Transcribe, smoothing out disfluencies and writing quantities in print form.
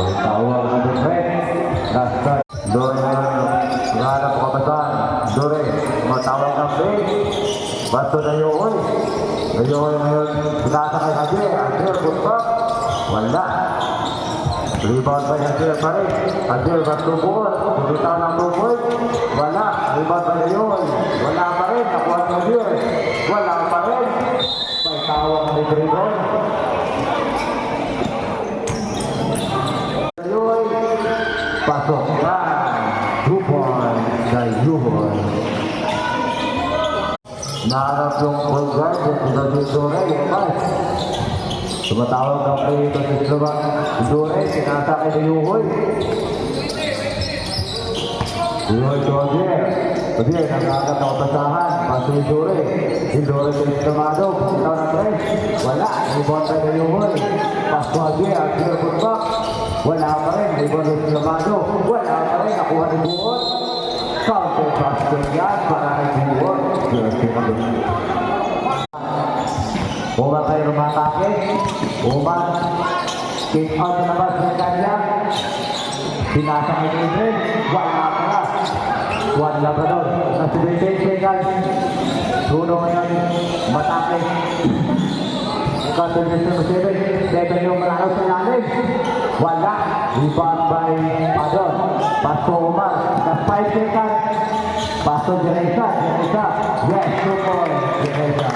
Tawag na defense. Doon na hanap ko kabasan. Dore, matawag ng break. Basto na yun. Ngayon ngayon, pinasa kay Hadir. Hadir, good back. Wala. Rebound by Hadir pa rin. Hadir, basto buwan. Pumita ng 2 points. Wala. Rebound pa rin yun. Wala pa rin. Nakuha ng Hadir. Wala pa rin. May tawag ni Dragon. Pasok na. 2 points kay Yuhon. Nahanap yung point guard. Yung Dore, yung pass. Tumatawag ang play ito si Slovak. Dore, sinasakay ni Yuhon. Yuhon to Odier. Odier, nagkakat na kapasahan. Paso yung Dore. Yung Dore sa Islamado. Ikaw na press. Wala. Rebound tayo ni Yuhon. Paso Odier. Odier put back. Wala pa rin. Rebound yung Islamado. Wala pa rin. Nakuha ni Buon. Counter basket yan para kay Buon. Uma kayo rumatake. Uma. Kick out na naman sa kanya. Pinasa kay David. Wala pa na. Wala pa doon. Nasa 20 seconds. Bruno ngayon. Matake. Contribution to 7 yung malalaw sa lalim. Wala. Rebound by Padon. Paso Umar. Na 5 seconds. Paso Jereza. Yes, 2 points. Jereza.